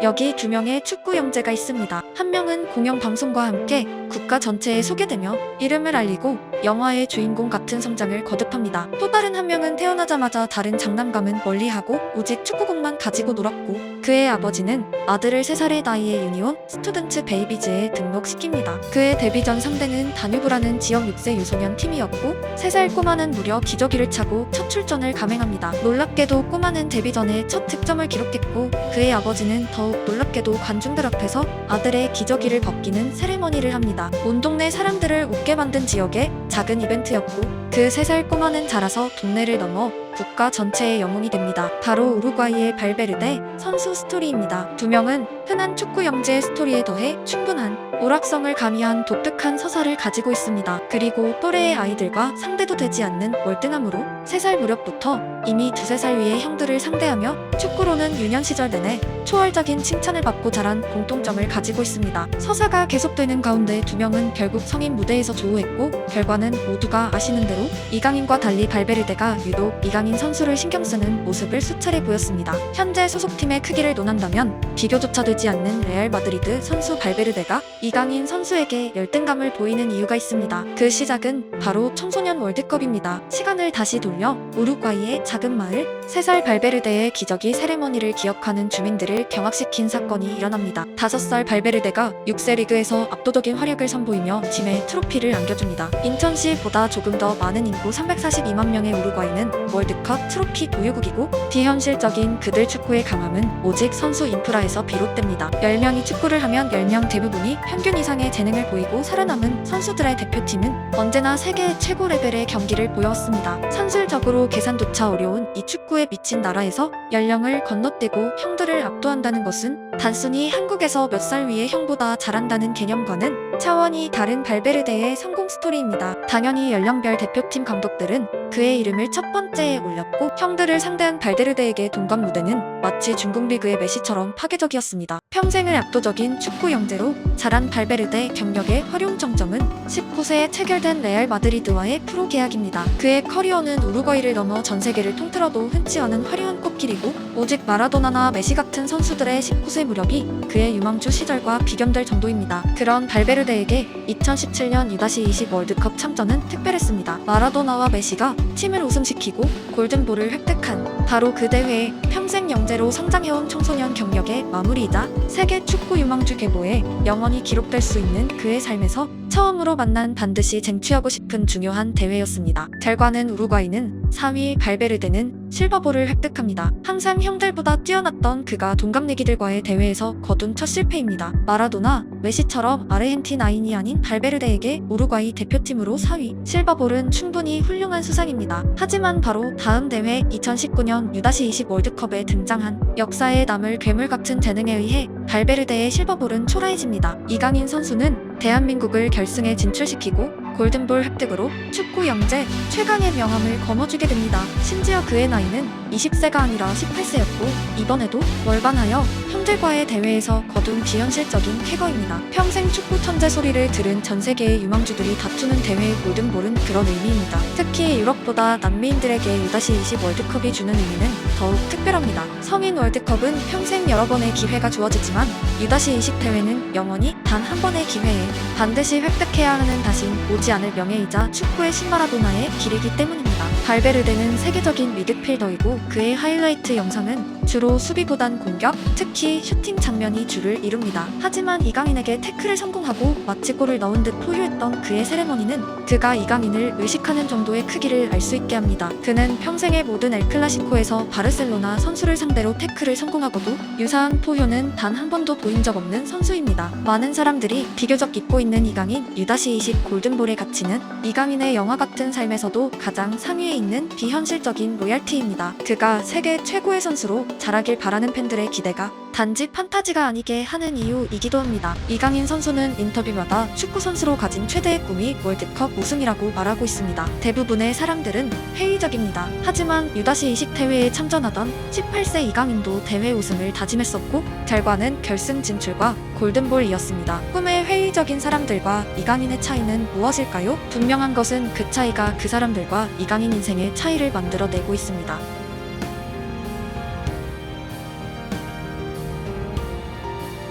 여기 두 명의 축구 영재가 있습니다. 한 명은 공영방송과 함께 국가 전체에 소개되며 이름을 알리고 영화의 주인공 같은 성장을 거듭합니다. 또 다른 한 명은 태어나자마자 다른 장난감은 멀리하고 오직 축구공만 가지고 놀았고, 그의 아버지는 아들을 3살의 나이에 유니온 스튜던트 베이비즈에 등록시킵니다. 그의 데뷔 전 상대는 다뉴브라는 지역 6세 유소년 팀이었고, 3살 꼬마는 무려 기저귀를 차고 첫 출전을 감행합니다. 놀랍게도 꼬마는 데뷔 전에 첫 득점을 기록했고, 그의 아버지는 더욱 놀랍게도 관중들 앞에서 아들의 기저귀를 벗기는 세레머니를 합니다. 온 동네 사람들을 웃게 만든 지역의 작은 이벤트였고, 그 3살 꼬마는 자라서 동네를 넘어 국가 전체의 영웅이 됩니다. 바로 우루과이의 발베르데 선수 스토리입니다. 두 명은 흔한 축구 영재의 스토리에 더해 충분한 오락성을 가미한 독특한 서사를 가지고 있습니다. 그리고 또래의 아이들과 상대도 되지 않는 월등함으로 3살 무렵부터 이미 2~3살 위의 형들을 상대하며 축구로는 유년 시절 내내 초월적인 칭찬을 받고 자란 공통점을 가지고 있습니다. 서사가 계속되는 가운데 두 명은 결국 성인 무대에서 조우했고, 결과는 모두가 아시는 대로 이강인과 달리 발베르데가 유독 이강인 선수를 신경쓰는 모습을 수차례 보였습니다. 현재 소속팀의 크기를 논한다면 비교조차 되지 않는 레알 마드리드 선수 발베르데가 이강인 선수에게 열등감을 보이는 이유가 있습니다. 그 시작은 바로 청소년 월드컵입니다. 시간을 다시 돌려 우루과이의 작은 마을, 3살 발베르데의 기저귀 세레머니를 기억하는 주민들을 경악시킨 사건이 일어납니다. 5살 발베르데가 6세 리그에서 압도적인 활약을 선보이며 팀에 트로피를 안겨줍니다. 인천시보다 조금 더 많은 인구 342만 명의 우루과이는 월드컵 트로피 보유국이고, 비현실적인 그들 축구의 강함은 오직 선수 인프라에서 비롯됩니다. 10명이 축구를 하면 10명 대부분이 평균 이상의 재능을 보이고, 살아남은 선수들의 대표팀은 언제나 세계 최고 레벨의 경기를 보여왔습니다. 산술적으로 계산조차 어려운 이 축구에 미친 나라에서 연령을 건너뛰고 형들을 압도한다는 것은 단순히 한국에서 몇 살 위의 형보다 잘한다는 개념과는 차원이 다른 발베르데의 성공 스토리입니다. 당연히 연령별 대표팀 감독들은 그의 이름을 첫 번째에 올렸고, 형들을 상대한 발베르데에게 동감 무대는 마치 중국 리그의 메시처럼 파괴적이었습니다. 평생을 압도적인 축구 영재로 자란 발베르데 경력의 활용 정점은 19세에 체결된 레알 마드리드와의 프로 계약입니다. 그의 커리어는 우루과이를 넘어 전 세계를 통틀어도 흔치 않은 화려한 꽃길이고, 오직 마라도나나 메시 같은 선수들의 19세 무렵이 그의 유망주 시절과 비견될 정도입니다. 그런 발베르데에게 2017년 U-20 월드컵 참전은 특별했습니다. 마라도나와 메시가 팀을 우승시키고 골든볼을 획득한 바로 그 대회에 평생 영재로 성장해온 청소년 경력의 마무리이자 세계 축구 유망주 계보에 영원히 기록될 수 있는 그의 삶에서 처음으로 만난 반드시 쟁취하고 싶은 중요한 대회였습니다. 결과는 우루과이는 4위, 발베르데는 실버볼을 획득합니다. 항상 형들보다 뛰어났던 그가 동갑내기들과의 대회에서 거둔 첫 실패입니다. 마라도나, 메시처럼 아르헨티나인이 아닌 발베르데에게 우루과이 대표팀으로 4위, 실버볼은 충분히 훌륭한 수상입니다. 하지만 바로 다음 대회 2019년 U-20 월드컵에 등장한 역사에 남을 괴물 같은 재능에 의해 발베르데의 실버볼은 초라해집니다. 이강인 선수는 대한민국을 결승에 진출시키고 골든볼 획득으로 축구 영재 최강의 명함을 거머쥐게 됩니다. 심지어 그의 나이는 20세가 아니라 18세였고 이번에도 월반하여 형들과의 대회에서 거둔 비현실적인 쾌거입니다. 평생 축구 천재 소리를 들은 전 세계의 유망주들이 다투는 대회의 골든볼은 그런 의미입니다. 특히 유럽보다 남미인들에게 U-20 월드컵이 주는 의미는 더욱 특별합니다. 성인 월드컵은 평생 여러 번의 기회가 주어지지만 U-20 대회는 영원히 단 한 번의 기회에 반드시 획득해야 하는 다신 오지 않을 명예이자 축구의 신마라도나의 길이기 때문입니다. 발베르데는 세계적인 미드필더이고 그의 하이라이트 영상은 주로 수비보단 공격, 특히 슈팅 장면이 주를 이룹니다. 하지만 이강인에게 태클을 성공하고 마치 골을 넣은 듯 포효했던 그의 세레머니는 그가 이강인을 의식하는 정도의 크기를 알 수 있게 합니다. 그는 평생의 모든 엘클라시코에서 바르셀로나 선수를 상대로 태클을 성공하고도 유사한 포효는 단 한 번도 보인 적 없는 선수입니다. 많은 사람들이 비교적 잊고 있는 이강인 U-20 골든볼의 가치는 이강인의 영화 같은 삶에서도 가장 상위에 있는 비현실적인 로얄티입니다. 그가 세계 최고의 선수로 자라길 바라는 팬들의 기대가 단지 판타지가 아니게 하는 이유이기도 합니다. 이강인 선수는 인터뷰마다 축구 선수로 가진 최대의 꿈이 월드컵 우승이라고 말하고 있습니다. 대부분의 사람들은 회의적입니다. 하지만 U-20 대회에 참전하던 18세 이강인도 대회 우승을 다짐했었고 결과는 결승 진출과 골든볼이었습니다. 꿈의 회의적인 사람들과 이강인의 차이는 무엇일까요? 분명한 것은 그 차이가 그 사람들과 이강인 인생의 차이를 만들어내고 있습니다.